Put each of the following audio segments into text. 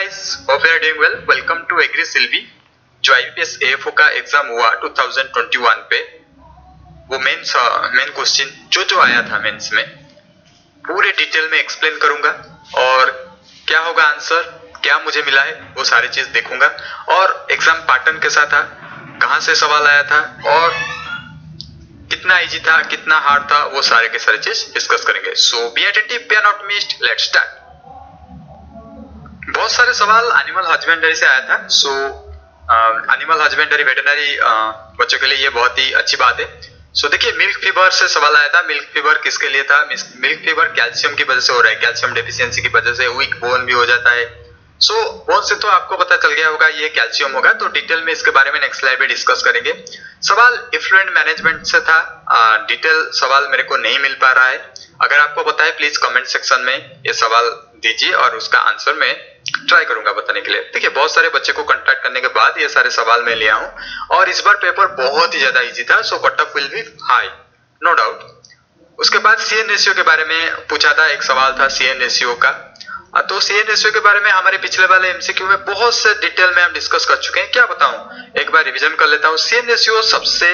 guys, hope you are doing well. Welcome to Agri Silvi. जो IBPS AFO का exam हुआ 2021 पे, वो मेन क्वेश्चन जो आया था मेंस में पूरे डिटेल में एक्सप्लेन करूंगा और क्या होगा आंसर, क्या मुझे मिला है, वो सारी चीज देखूंगा और एग्जाम पैटर्न कैसा था, कहां से सवाल आया था और कितना इजी था, कितना हार्ड था, वो सारे के सारे चीज डिस्कस करेंगे. So be attentive, be not missed, let's start. बहुत सारे सवाल एनिमल हस्बेंडरी से आया था. सो एनिमल हस्बेंडरी वेटरनरी बच्चों के लिए ये बहुत ही अच्छी बात है. सो देखिए, मिल्क फीवर से सवाल आया था. मिल्क फीवर किसके लिए था? मिल्क फीवर कैल्शियम की वजह से हो रहा है, कैल्शियम डेफिशिएंसी की वजह से वीक बोन भी हो जाता है. सो बोन से तो आपको पता चल गया होगा ये कैल्शियम होगा, तो डिटेल में इसके बारे में नेक्स्ट स्लाइड में डिस्कस करेंगे. सवाल इफ्लुएंट मैनेजमेंट से था. डिटेल सवाल मेरे को नहीं मिल पा रहा है. अगर आपको पता है प्लीज कमेंट सेक्शन में ये सवाल दीजिए और उसका आंसर मैं ट्राई करूंगा बताने के लिए. देखिए, बहुत सारे बच्चे को कांटेक्ट करने के बाद ये सारे सवाल मैं लिया हूं और इस बार पेपर बहुत ही ज्यादा इजी था. So cut off will be high, no doubt. उसके बाद सीएन रेशियो के बारे में पूछा था, एक सवाल था सीएन रेशियो का. तो सीएन रेशियो के बारे में हमारे पिछले वाले एमसीक्यू में बहुत से डिटेल में हम डिस्कस कर चुके हैं. क्या बताऊं, एक बार रिवीजन कर लेता हूं. सीएन रेशियो सबसे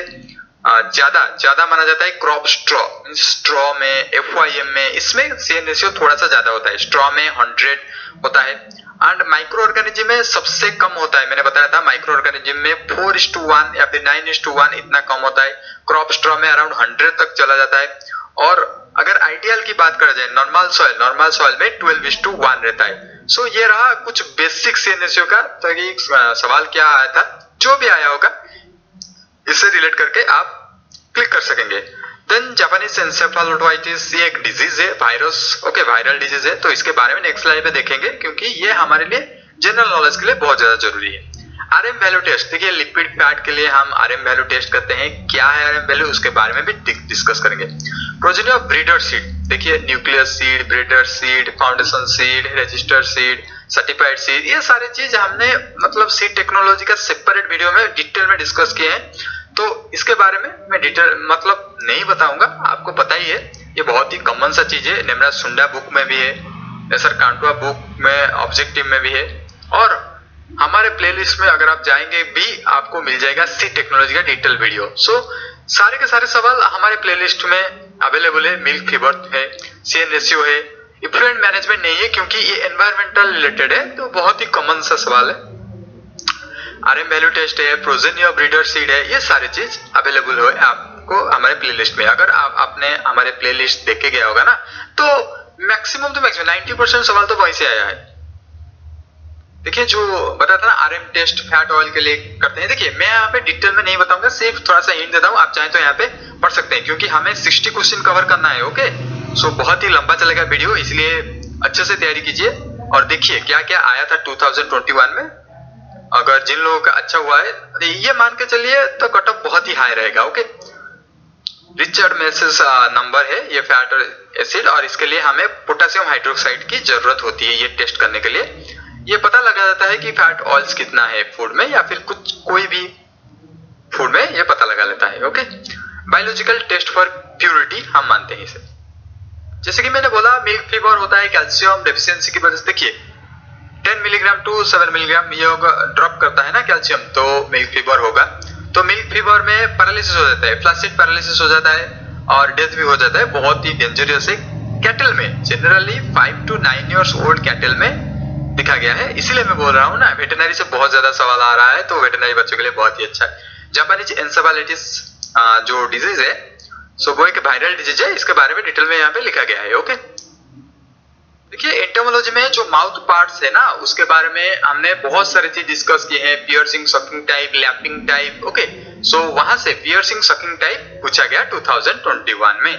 ज्यादा माना जाता है क्रॉप स्ट्रॉ में, एफवाईएम में, इसमें सीएन रेशियो थोड़ा सा ज्यादा होता है. स्ट्रॉ में 100 होता है एंड माइक्रो ऑर्गेनिज्म में सबसे कम होता है. मैंने बताया था माइक्रो ऑर्गेनिज्म में 4:1 या फिर 9:1 इतना कम होता है. क्रॉप स्ट्रॉ में अराउंड 100 तक चला जाता है. और अगर आइडियल की बात करा जाए नॉर्मल सॉइल में 12:1 रहता है. सो ये रहा कुछ बेसिक सीएन रेशियो का. तो ये सवाल क्या आया था, जो भी आया होगा इससे रिलेट करके आप क्लिक कर सकेंगे. देन जापानीज एन्सेफेलोटाइटिस, ये एक डिजीज है, वायरस, ओके, वायरल डिजीज है. तो इसके बारे में नेक्स्ट स्लाइड पे देखेंगे क्योंकि ये हमारे लिए जनरल नॉलेज के लिए बहुत ज्यादा जरूरी है. आरएम वैल्यू टेस्ट, देखिए लिपिड फैट के लिए हम आरएम वैल्यू टेस्ट करते हैं. क्या है आरएम वैल्यू, उसके बारे में भी डिस्कस करेंगे. प्रोजेनी ऑफ ब्रीडर सीड, देखिए nucleus seed, breeder seed, foundation seed, registered seed, certified seed, ये सारी चीज हमने मतलब सीड टेक्नोलॉजी का सेपरेट वीडियो में डिटेल में डिस्कस किए हैं. तो इसके बारे में मैं डिटेल मतलब नहीं बताऊंगा, आपको पता ही है. ये बहुत ही कॉमन सा चीज है. नेमराज सुंडा बुक में भी है, नेसर कांटवा बुक में ऑब्जेक्टिव में भी है और हमारे प्लेलिस्ट में अगर आप जाएंगे भी आपको मिल जाएगा सी टेक्नोलॉजी का डिटेल वीडियो. सो सारे के सारे सवाल हमारे प्लेलिस्ट में अवेलेबल है. मिल्क फीवर है, सीएन रेशियो है, इफ्लुएंट मैनेजमेंट नहीं है क्योंकि ये एनवायरमेंटल रिलेटेड है, तो बहुत ही कॉमन सा सवाल है. आरएम वैल्यू टेस्ट है, प्रोजेनी ऑफ ब्रीडर सीड है, ये सारी चीज अवेलेबल है आपको हमारे प्लेलिस्ट में. अगर आपने हमारे प्लेलिस्ट देख के गया होगा ना, तो मैक्सिमम 90% सवाल तो वहीं से आया है. देखिए, जो बताता ना आरएम टेस्ट फैट ऑयल के लिए करते हैं. देखिए, मैं यहाँ पे डिटेल में नहीं बताऊंगा, सिर्फ थोड़ा सा हिंट देता हूँ. आप चाहें तो यहाँ पे पढ़ सकते हैं क्योंकि हमें 60 क्वेश्चन कवर करना है. ओके, सो बहुत ही लंबा चलेगा वीडियो, इसलिए अच्छे से तैयारी कीजिए और देखिए क्या क्या आया था 2021 में. अगर जिन लोगों का अच्छा हुआ है ये मान के चलिए तो कट ऑफ बहुत ही हाई रहेगा. ओके, रिचर्ड मेसेस नंबर है ये फैट एसिड और इसके लिए हमें पोटेशियम हाइड्रोक्साइड की जरूरत होती है ये टेस्ट करने के लिए. ये पता लगा जाता है कि फैट ऑयल्स कितना है फूड में या फिर कुछ कोई भी फूड में, ये पता लगा लेता है. Okay, biological test for purity हम मानते हैं इसे. जैसे कि मैंने बोला मिल्क फीवर होता है कैल्शियम डेफिशिएंसी की वजह से. देखिए 10 मिलीग्राम टू 7 मिलीग्राम ये ड्रॉप करता है ना कैल्शियम, तो मिल्क फीवर होगा. तो मिल्क फीवर में पैरालिसिस हो जाता है, फ्लैसिड पैरालिसिस हो जाता है और डेथ भी हो जाता है. बहुत ही डेंजरस है. कैटल में generally 5 to 9 years old cattle में दिखा गया है. इसीलिए मैं बोल रहा हूँ ना, वेटरनरी से बहुत ज्यादा सवाल आ रहा है तो वेटरनरी बच्चों के लिए बहुत ही अच्छा है. जापानीज एन्सेफेलाइटिस जो डिजीज है, सो वो एक वायरल डिजीज है, इसके बारे में डिटेल में यहाँ पे लिखा गया है. ओके, देखिए एंटोमोलॉजी में जो माउथ पार्ट्स है ना, उसके बारे में हमने बहुत सारी चीज डिस्कस की है. Piercing, sucking type, lapping type. Okay, so वहां से पियर्सिंग सकिंग टाइप पूछा गया 2021 में.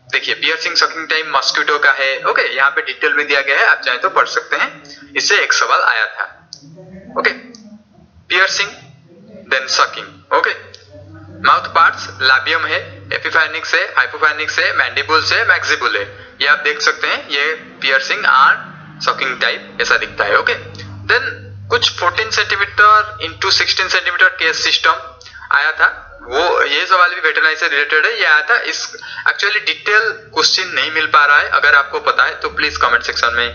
देखिए पियर्सिंग सकिंग टाइप मॉस्किटो का है. ओके, यहाँ पे डिटेल में दिया गया है, आप चाहें तो पढ़ सकते हैं. इससे एक सवाल आया था. Okay, piercing then sucking. Okay, mouth parts labium है, एपिफैनिक्स है, हाइपोफैनिक्स है, मैंडिबुल्स है, मैक्सिबुल है. ये आप देख सकते हैं, ये पियर्सिंग एंड सकिंग टाइप ऐसा दिखता है. ओके, देन कुछ 14 centimetre into 16 centimetre case system आया था. वो ये सवाल भी वेटरनरी से रिलेटेड है, ये आया था. इस एक्चुअली डिटेल क्वेश्चन नहीं मिल पा रहा है. अगर आपको पता है तो प्लीज कमेंट सेक्शन में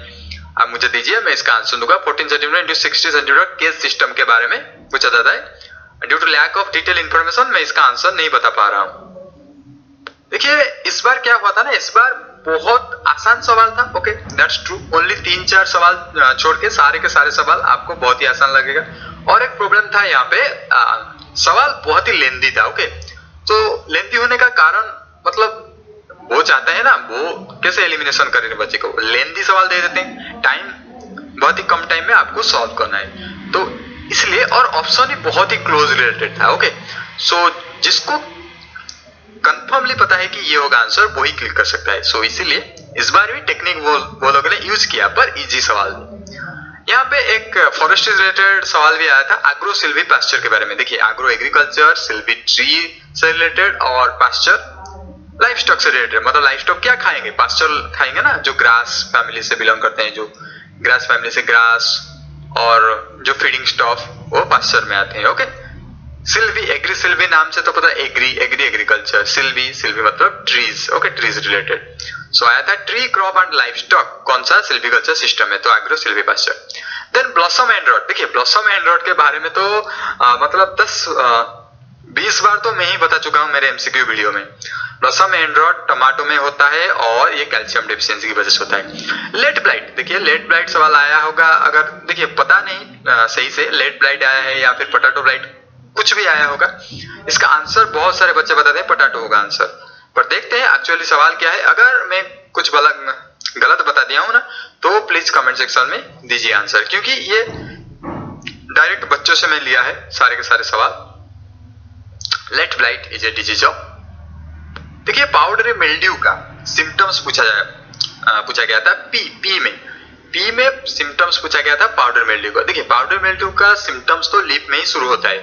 आप मुझे दीजिए, मैं इसका आंसर दूंगा। 14 centimetre into 60 centimetre case system के बारे में पूछा जाता है। Due to lack of detail information मैं इसका आंसर नहीं बता पा रहा हूँ। देखिए इस बार क्या हुआ था ना, इस बार बहुत आसान सवाल था। ओके दैट्स ट्रू, ओनली 3-4 सवाल छोड़ के सारे सवाल आपको बहुत ही आसान लगेगा। और एक प्रॉब्लम था यहाँ पे, सवाल बहुत ही लेंदी था। ओके तो लेंदी होने का कारण मतलब वो चाहते हैं ना, वो कैसे एलिमिनेशन करेंगे बच्चे को, लेंदी सवाल दे देते हैं, टाइम बहुत ही कम टाइम में आपको सॉल्व करना है, तो इसलिए। और ऑप्शन ही बहुत ही क्लोज रिलेटेड था। ओके सो जिसको कंफर्मली पता है कि ये होगा आंसर, वो ही क्लिक कर सकता है। सो इसीलिए इस बार भी टेक्निक वो लोगों ने यूज किया, पर इजी सवाल। यहाँ पे एक फॉरेस्ट से रिलेटेड सवाल भी आया था, एग्रो सिल्वी पास्चर के बारे में। देखिए एग्रो एग्रीकल्चर, सिल्वी ट्री से रिलेटेड, और पास्चर लाइफ स्टॉक से रिलेटेड। मतलब लाइफ स्टॉक क्या खाएंगे, पास्चर खाएंगे ना, जो ग्रास फैमिली से बिलोंग करते हैं, जो ग्रास फैमिली से ग्रास और जो फीडिंग स्टॉक वो पास्चर में आते हैं। ओके सिल्वी, एग्री सिल्वी नाम से तो पता है, एग्री एग्रीकल्चर, सिल्वी मतलब trees. Okay trees related. So आया था tree crop and livestock, कौन सा सिल्वीकल्चर सिस्टम है, तो agro silvi pasture. Then blossom end rot. देखिए ब्लॉसम एंड रॉड के बारे में तो मतलब 10-20 बार तो मैं ही बता चुका हूँ मेरे एमसीक्यू वीडियो में। ब्लॉसम एंड रॉड टमाटो में होता है और ये कैल्शियम डेफिशिएंसी की वजह से होता है। लेट ब्लाइट, देखिए लेट ब्लाइट सवाल आया होगा, अगर देखिए पता नहीं सही से लेट ब्लाइट आया है या फिर पोटैटो ब्लाइट, कुछ भी आया होगा। इसका आंसर बहुत सारे बच्चे बताते हैं पोटैटो होगा आंसर, पर देखते हैं एक्चुअली सवाल क्या है। अगर मैं कुछ गलत बता दिया हूं ना, तो प्लीज कमेंट सेक्शन में दीजिए आंसर, क्योंकि ये डायरेक्ट बच्चों से मैं लिया है सारे के सारे सवाल। Late blight is a disease of. देखिए पाउडरी मिल्ड्यू का सिम्टम्स पूछा गया था पी में सिम्टम्स पूछा गया था पाउडर मिल्ड्यू का। देखिए पाउडर मिल्ड्यू का सिम्टम्स तो लीफ में ही शुरू होता है,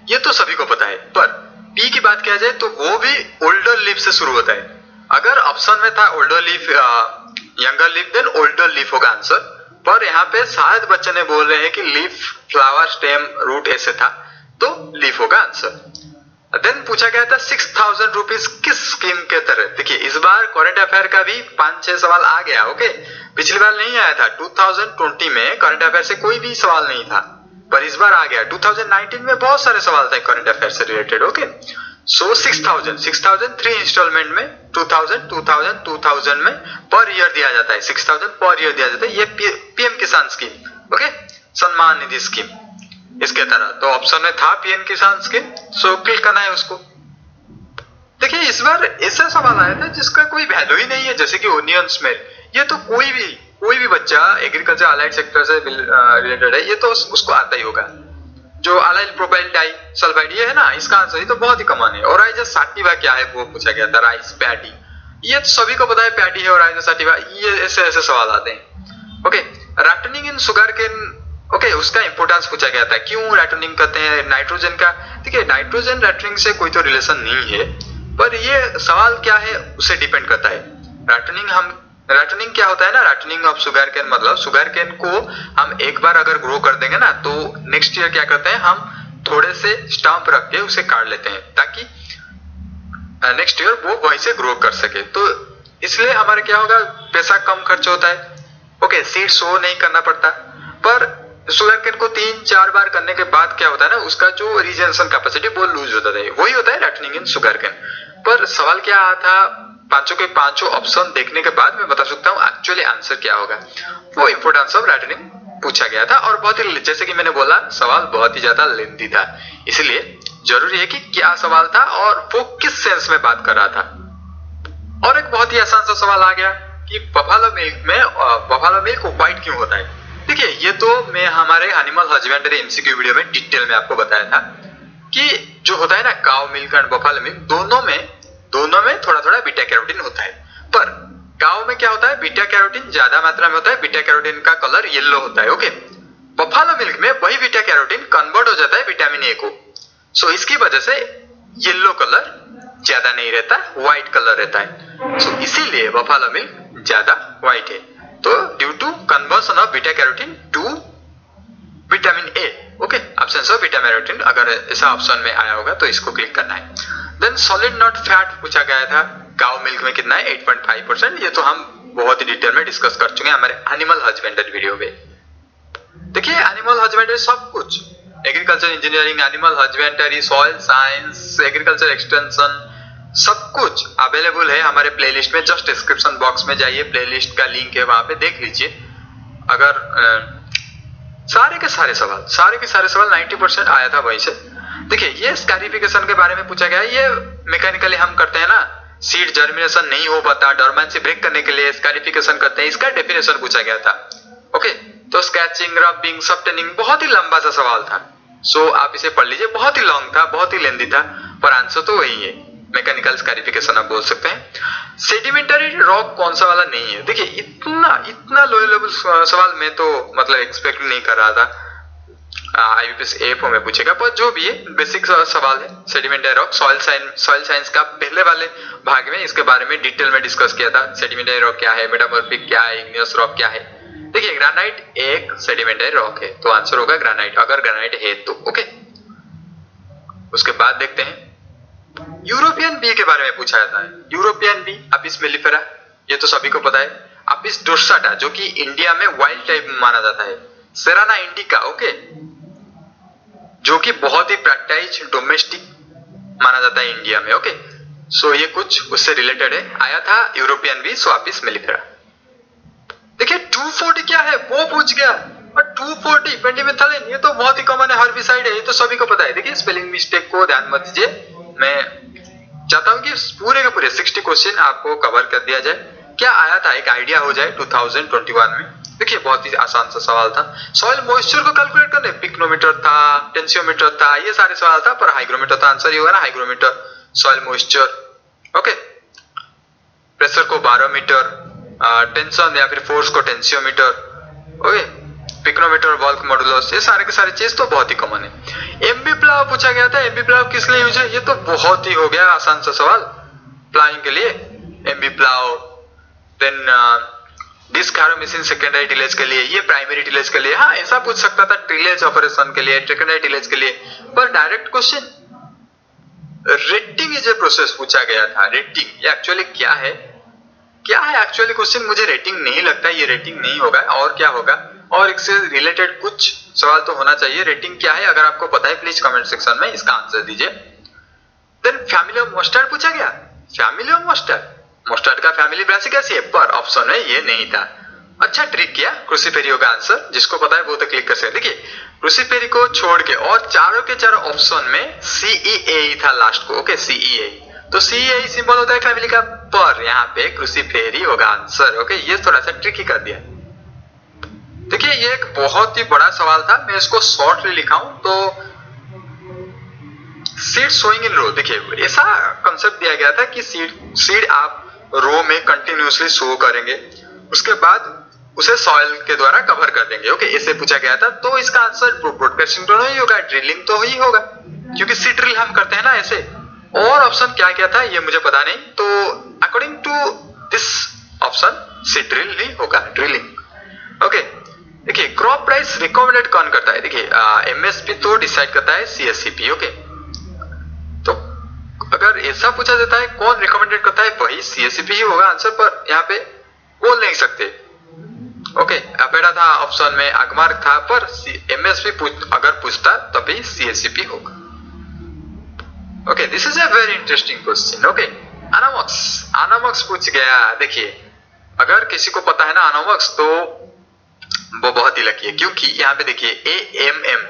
ये तो सभी को पता है, पर पी की बात किया जाए तो वो भी ओल्डर लीफ से शुरू होता है। अगर ऑप्शन में था older leaf, younger leaf, then older leaf होगा आंसर, पर यहाँ पे शायद बच्चे ने बोल रहे हैं कि लीफ, फ्लावर, स्टेम, रूट ऐसे था, तो लीफ होगा आंसर। देन पूछा गया था 6000 रुपीज किस स्कीम के तहत। देखिए इस बार करंट अफेयर का भी 5-6 सवाल आ गया। ओके पिछली बार नहीं आया था, 2020 में करंट अफेयर से कोई भी सवाल नहीं था, पर इस बार आ गया। 2019 में बहुत सारे सवाल थे करंट अफेयर से रिलेटेड। ओके सो 6000 3 इंस्टॉलमेंट में 2000 में पर ईयर दिया जाता है, 6000 पर ईयर दिया जाता है। ये पीएम किसान scheme, okay Samman Nidhi scheme इसके तरह। तो ऑप्शन में था पीएम किसान स्कीम, सो क्लिक करना है उसको। देखिए इस बार ऐसा सवाल आया था जिसका कोई वैल्यू ही नहीं है, जैसे कि ओनियन स्मेल। ये तो कोई भी बच्चा एग्रीकल्चर अलाइड सेक्टर से रिलेटेड है, ये तो उसको आता ही होगा। जो अलाइल प्रोपाइल डाई सल्फाइड ये है ना, इसका आंसर ये तो बहुत ही कॉमन है। और राइजस सैटिवा क्या है वो पूछा गया था, राइस पैडी, ये तो सभी को पता है पैडी है और राइजस सैटिवा, ये ऐसे सवाल आते हैं। Okay ratooning in sugarcane, okay उसका इंपोर्टेंस पूछा गया था, क्यों रैटनिंग करते हैं नाइट्रोजन का। देखिए नाइट्रोजन रैटनिंग से कोई तो रिलेशन नहीं है, पर ये सवाल क्या है उसे डिपेंड करता है। रैटनिंग क्या होता है ना, रैटनिंग ऑफ शुगर केन, मतलब शुगर केन को हम एक बार अगर ग्रो कर देंगे ना, तो नेक्स्ट ईयर क्या करते हैं, हम थोड़े से स्टंप रख के उसे काट लेते हैं, ताकि नेक्स्ट ईयर वो वहीं से ग्रो कर सके। तो इसलिए हमारे क्या होगा, पैसा कम खर्च होता है। ओके सीड सो नहीं करना पड़ता। पर शुगर केन को 3-4 बार करने के बाद क्या होता है ना, उसका जो रीजनरेशन कैपेसिटी वो लूज होता है, वही होता है रैटनिंग इन शुगर केन। पर सवाल क्या आया था, पांचों के पांचों ऑप्शन देखने के बाद मैं बता सकता हूँ एक्चुअली आंसर क्या होगा। वो इंपोर्टेंस ऑफ रैटनिंग पूछा गया था, और बहुत ही जैसे कि मैंने बोला सवाल बहुत ही ज्यादा लेंथी था, इसलिए जरूरी है कि क्या सवाल था और वो किस सेंस में बात कर रहा था। और एक बहुत ही आसान सा सवाल आ गया कि बफालो मिल्क व्हाइट क्यों होता है। देखिए ये तो मैं हमारे एनिमल हस्बेंड्री एमसीक्यू वीडियो में डिटेल में आपको बताया था कि जो होता है ना cow milk and Buffalo milk, दोनों में थोड़ा थोड़ा बीटा कैरोटीन होता है। पर काउ में क्या होता है, बीटा कैरोटीन ज्यादा मात्रा में होता है, बीटा कैरोटीन का कलर येलो होता है। ओके बफालो मिल्क में वही बीटा कैरोटीन कन्वर्ट हो जाता है विटामिन ए को, सो इसकी वजह से येलो कलर ज्यादा नहीं रहता, व्हाइट कलर रहता है। सो इसीलिए बफालो मिल्क ज्यादा व्हाइट है, तो due to conversion of beta carotene to vitamin A. Okay absence of beta carotene, अगर ऐसा ऑप्शन में आया होगा तो इसको क्लिक करना है। देन सॉलिड नॉट फैट पूछा गया था, काउ मिल्क में कितना है 8.5%, ये तो हम बहुत ही डिटेल में डिस्कस कर चुके हैं हमारे एनिमल हस्बेंड्री वीडियो में। देखिए एनिमल हस्बेंड्री सब कुछ, agriculture engineering, animal husbandry, soil science, agriculture extension, सब कुछ अवेलेबल है हमारे प्लेलिस्ट में। जस्ट डिस्क्रिप्शन बॉक्स में जाइए, प्लेलिस्ट का लिंक है, वहां पे देख लीजिए। अगर सारे के सारे सवाल 90% आया था वहीं से। देखिए ये स्कैरिफिकेशन के बारे में पूछा गया है, ये मैकेनिकली हम करते हैं ना, सीड जर्मिनेशन नहीं हो पाता, डोरमेंसी ब्रेक करने के लिए स्कैरिफिकेशन करते हैं, इसका डेफिनेशन पूछा गया था। ओके, तो स्केचिंग, रबिंग, सबटेनिंग, बहुत ही लंबा सा सवाल था। सो आप इसे पढ़ लीजिए, बहुत ही लॉन्ग था, बहुत ही लेंदी था, पर आंसर तो वही है, मैकेनिकल स्कैरिफिकेशन आप बोल सकते हैं। सेडिमेंटरी रॉक कौन सा वाला नहीं है। देखिए इतना लो लेवल सवाल मैं तो मतलब एक्सपेक्ट नहीं कर रहा था IBPS AFO में पूछेगा, पर जो भी है बेसिक सवाल है। सेडिमेंटरी रॉक, सॉइल साइंस का पहले वाले भाग में इसके बारे में डिटेल में डिस्कस किया था। सेडिमेंटरी रॉक क्या है, मेटामॉर्फिक क्या है, इग्नियस रॉक क्या है। देखिए ग्रेनाइट एक सेडिमेंटरी रॉक है, तो आंसर होगा ग्रेनाइट, अगर ग्रेनाइट है तो। ओके, उसके बाद देखते हैं यूरोपियन बी के बारे में पूछा जाता है। यूरोपियन बी अपिस मेलिफेरा, ये तो सभी को पता है। अपिस डोर्साटा जो कि इंडिया में वाइल्ड टाइप माना जाता है। सेराना इंडिका, ओके, जो कि बहुत ही प्रैक्टाइज डोमेस्टिक माना जाता है इंडिया में। ओके, सो ये कुछ उससे रिलेटेड है, आया था यूरोपियन बी, सो अपिस मेलिफेरा। देखिए 240 क्या है वो पूछ गया, और 240 पेंडिमेथलिन, ये तो बहुत ही कॉमन है, हर्बिसाइड है, ये तो सभी को पता है। देखिए स्पेलिंग मिस्टेक को ध्यान मत दीजिए, मैं चाहता हूं कि पूरे के पूरे 60 क्वेश्चन आपको कवर कर दिया जाए। क्या आया था, एक आइडिया हो जाए 2021 में। देखिए बहुत ही आसान सा सवाल था। सॉइल मॉइस्चर को कैलकुलेट करने पिक्नोमीटर था, टेंसियोमीटर था, ये सारे सवाल था, पर हाइग्रोमीटर था। आंसर ये होगा ना, hygrometer, soil moisture. Okay, pressure को बारोमीटर, टेंशन या फिर फोर्स को tensiometer, okay, pycnometer, walk modulus, ये सारे के सारे चीज तो बहुत ही कॉमन है। एमबी प्लाव पूछा गया था, एमबी प्लाव किस लिए यूज है, ये तो बहुत ही हो गया आसान सा सवाल प्लाविंग के लिए। एमबी प्लाव, देन डिस्क हारो मशीन सेकेंडरी टिलेज के लिए, ये प्राइमरी टिलेज के लिए। हाँ ऐसा पूछ सकता था, टिलेज ऑपरेशन के लिए, सेकेंडरी टिलेज के लिए, पर direct question rating is a process पूछा गया था। रेटिंग ये एक्चुअली क्या है एक्चुअली क्वेश्चन, मुझे रेटिंग नहीं लगता, ये रेटिंग नहीं होगा, और क्या होगा, और इससे रिलेटेड कुछ सवाल तो होना चाहिए। रेटिंग क्या है, अगर आपको पता है प्लीज कमेंट सेक्शन में इसका आंसर दीजिए। देन फैमिली ऑफ मस्टर्ड पूछा गया। फैमिली ऑफ मस्टर्ड का फैमिली ब्रासिकेसी है, पर ऑप्शन में ये नहीं था। अच्छा ट्रिक किया, क्रूसीफेरी होगा आंसर, जिसको पता है वो तो क्लिक कर सकते। देखिए क्रूसीफेरी को छोड़ के और चारों के चारों ऑप्शन में CEA था लास्ट को। ओके, CEA, तो CEA सिंबल होता है फैमिली का, पर यहाँ पे क्रूसीफेरी होगा आंसर। ओके, ये थोड़ा सा ट्रिकी कर दिया। देखिए ये एक बहुत ही बड़ा सवाल था, मैं इसको शॉर्टली लिखा हूं। तो सीड सोइंग इन रो, देखिए ऐसा कंसेप्ट दिया गया था कि सीड आप रो में कंटिन्यूअसली सो करेंगे, उसके बाद उसे सॉइल के द्वारा कवर कर देंगे। ओके, ऐसे पूछा गया था। तो इसका आंसर ब्रॉडकास्टिंग तो नहीं होगा, ड्रिलिंग तो ही होगा, क्योंकि सीड ड्रिल हम करते हैं ना ऐसे। और ऑप्शन क्या क्या था ये मुझे पता नहीं, तो according to this option seed drill ही होगा, ड्रिलिंग। ओके, देखिए क्रॉप प्राइस रिकमेंडेड कौन करता है। देखिए MSP तो डिसाइड करता है CSCP। ओके, तो अगर ऐसा पूछा जाता है कौन रिकमेंडेड करता है, वही CSCP ही होगा आंसर, पर यहाँ पे बोल नहीं सकते। ओके, अपेडा था ऑप्शन में, अगमार्क था, पर MSP अगर पूछता तभी CSCP होगा। Okay, this is a very interesting question. Okay, एनामॉक्स पूछ गया। देखिए अगर किसी को पता है ना एनामॉक्स, तो वो बहुत ही लकी है, क्योंकि यहाँ पे देखिए MAM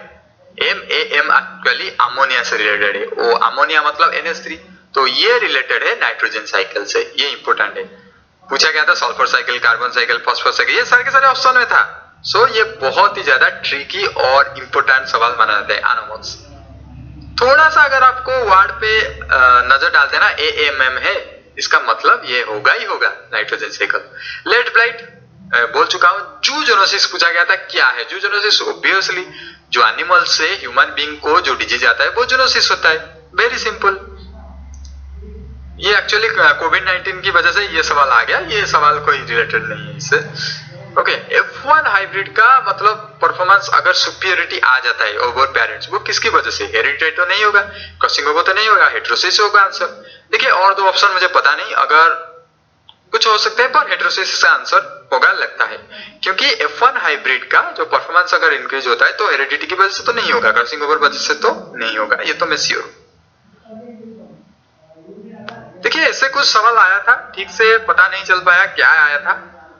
एक्चुअली अमोनिया से रिलेटेड है। वो अमोनिया मतलब NH3, तो ये रिलेटेड है नाइट्रोजन साइकिल से, ये इंपॉर्टेंट है। पूछा गया था sulphur cycle, carbon cycle, phosphorus cycle, ये सारे के सारे ऑप्शन में था। सो ये बहुत ही ज्यादा ट्रिकी और इंपॉर्टेंट सवाल माना जाता है एनामॉक्स। थोड़ा सा अगर आपको वर्ड पे नजर डाल देना, AMM है, इसका मतलब ये होगा ही होगा नाइट्रोजन साइकिल। लेट ब्लाइट बोल चुका हूं। जूजोनोसिस पूछा गया था, क्या है जूजोनोसिस। ऑब्वियसली जो एनिमल से ह्यूमन बीइंग को जो डिजीज आता है वो जूनोसिस होता है, वेरी सिंपल। ये एक्चुअली कोविड-19 की वजह से ये सवाल आ गया, ये सवाल कोई रिलेटेड नहीं है इससे। ओके, F1 हाइब्रिड का मतलब परफॉर्मेंस अगर सुपीरियरिटी आ जाता है ओवर पेरेंट्स, वो किसकी वजह से, हेरिडिटी तो नहीं होगा, क्रॉसिंग ओवर तो नहीं होगा, हेटेरोसिस होगा आंसर। देखिए और दो ऑप्शन मुझे पता नहीं, अगर कुछ हो सकते हैं, पर हेटेरोसिस का आंसर होगा लगता है, क्योंकि F1 हाइब्रिड का जो परफॉर्मेंस अगर इंक्रीज होता है तो हेरिडिटी की वजह से तो नहीं होगा, क्रॉसिंग ओवर वजह से तो नहीं होगा, ये तो मैं श्योर हूं। देखिए ऐसे कुछ सवाल आया था, ठीक से पता नहीं चल पाया क्या आया था।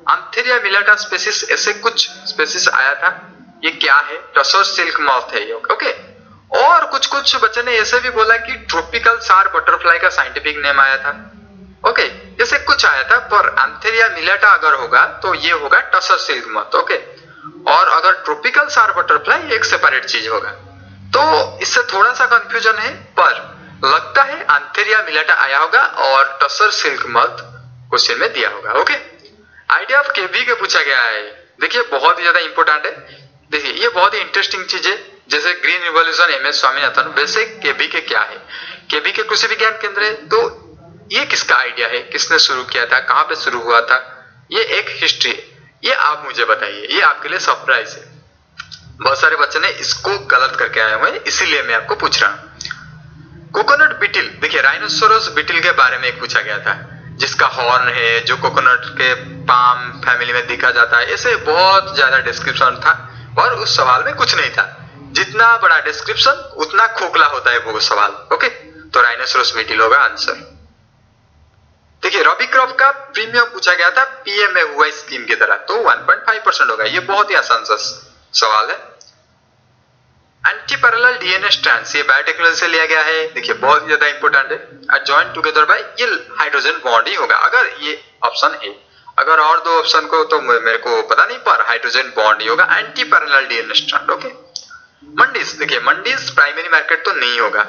आंथेरिया मिलाटा स्पेसिस, ऐसे कुछ स्पेसिस आया था, ये क्या है? टसर सिल्क मॉथ है ये, ओके। और कुछ कुछ बच्चे ने ऐसे भी बोला कि ट्रॉपिकल सार बटरफ्लाई का साइंटिफिक नेम आया था, ओके। ऐसे कुछ आया था, पर आंथेरिया मिलाटा अगर होगा तो ये होगा टसर सिल्क मॉथ, ओके। और अगर ट्रॉपिकल सार बटरफ्लाई एक सेपरेट चीज होगा, तो इससे थोड़ा सा कंफ्यूजन है, पर लगता है आंथेरिया मिलाटा आया होगा और टसर सिल्क मॉथ क्वेश्चन में दिया होगा, ओके। आइडिया ऑफ केबी के पूछा गया है, देखिए बहुत ही ज्यादा इंपॉर्टेंट है। देखिए ये बहुत ही इंटरेस्टिंग चीज है, जैसे ग्रीन रिवॉल्यूशन MS स्वामीनाथन, वैसे केबी के क्या है? केबी के कृषि विज्ञान केंद्र है, तो ये किसका आइडिया है, किसने शुरू किया था, कहां पे शुरू हुआ था? ये एक हिस्ट्री है, ये आप मुझे बताइए, ये आपके लिए सरप्राइज है। बहुत सारे बच्चे ने इसको गलत करके आए हुए हैं, इसीलिए मैं आपको पूछ रहा हूं। कोकोनट बीटल, देखिए राइनोसोरस बीटल के बारे में एक पूछा गया था, जिसका हॉर्न है, जो कोकोनट के पाम फैमिली में देखा जाता है, ऐसे बहुत ज्यादा डिस्क्रिप्शन था, और उस सवाल में कुछ नहीं था। जितना बड़ा डिस्क्रिप्शन उतना खोखला होता है वो सवाल, ओके। तो राइनोसोरस बीटल होगा आंसर। देखिए रबी क्रॉप का प्रीमियम पूछा गया था PMAY स्कीम की तरह, तो 1.5% होगा, ये बहुत ही आसान सा सवाल है। एंटी पैरेलल DNA स्ट्रैंड्स, ये बायोटेक्नोलॉजी से लिया गया है, देखिए बहुत ही ज्यादा इंपॉर्टेंट है। जॉइंट टुगेदर बाय, ये हाइड्रोजन बॉन्ड ही होगा अगर ये ऑप्शन है। अगर और दो ऑप्शन को तो मेरे को पता नहीं, पर हाइड्रोजन बॉन्ड ही होगा, anti parallel DNA strand, okay. Mandis, देखिए मंडीज प्राइमरी मार्केट तो नहीं होगा,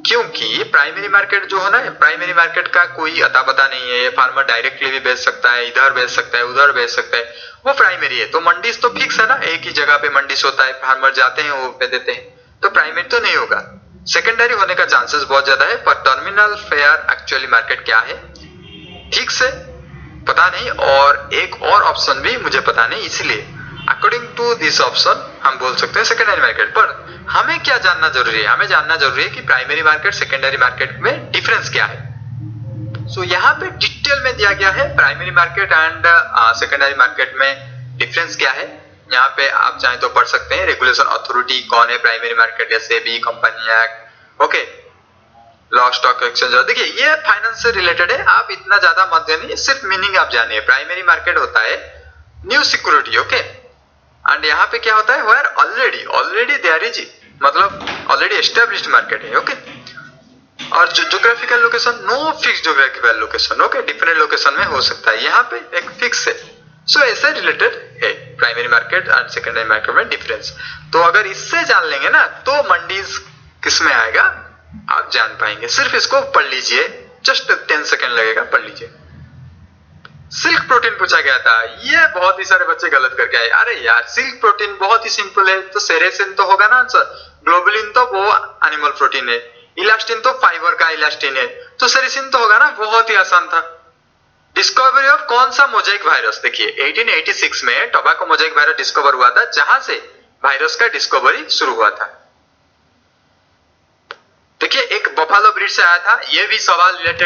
क्योंकि प्राइमरी मार्केट जो है ना, प्राइमरी मार्केट का कोई अता पता नहीं है, फार्मर डायरेक्टली भी बेच सकता है, इधर बेच सकता है, उधर बेच सकता है, वो प्राइमरी है। तो मंडीज तो फिक्स है ना, एक ही जगह पे मंडीज होता है, फार्मर जाते हैं वो पे देते हैं, तो प्राइमरी तो नहीं होगा। सेकेंडरी होने का चांसेस बहुत ज्यादा है, पर टर्मिनल फेयर एक्चुअली मार्केट क्या है ठीक से पता नहीं, और एक और ऑप्शन भी मुझे पता नहीं, इसलिए अकॉर्डिंग टू दिस ऑप्शन हम बोल सकते हैं सेकेंडरी मार्केट। पर हमें क्या जानना जरूरी है? हमें जानना जरूरी है कि प्राइमरी मार्केट सेकेंडरी मार्केट में डिफरेंस क्या है। सो यहाँ पे डिटेल में दिया गया है primary market and secondary market में डिफरेंस क्या है। यहाँ पे आप चाहें तो पढ़ सकते हैं, रेगुलेशन अथॉरिटी कौन है प्राइमरी मार्केट, जैसे भी company act, okay, law stock exchange. देखिए ये फाइनेंस से रिलेटेड है, आप इतना ज्यादा मत जानिए, सिर्फ मीनिंग आप जानिए। प्राइमरी मार्केट होता है न्यू सिक्योरिटी, ओके, एंड यहाँ पे क्या होता है, वेयर ऑलरेडी देयर इज, मतलब ऑलरेडी एस्टेब्लिश्ड मार्केट है, ओके। और geographical location, no fix geographical location, okay, different location में हो सकता है, यहाँ पे एक फिक्स है। सो ऐसे रिलेटेड है primary market and secondary market में डिफरेंस। तो अगर इससे जान लेंगे ना, तो मंडीज किस में आएगा आप जान पाएंगे। सिर्फ इसको पढ़ लीजिए, जस्ट 10 सेकेंड लगेगा, पढ़ लीजिए। सिल्क प्रोटीन पूछा गया था, ये बहुत ही सारे बच्चे गलत करके आए। अरे यार सिल्क प्रोटीन बहुत ही सिंपल है, तो सेरेसिन तो होगा ना आंसर, ग्लोबुलिन तो वो एनिमल प्रोटीन है, इलास्टिन तो फाइबर का इलास्टिन है, तो सेरेसिन तो होगा ना, बहुत ही आसान था। डिस्कवरी ऑफ कौन सा मोजाइक वायरस, देखिए 1886 में टोबैको मोजाइक वायरस डिस्कवर हुआ था, जहां से वायरस का डिस्कवरी शुरू हुआ था। देखिए एक बफालो ब्रीड से आया था, ये भी सवाल रिलेटेड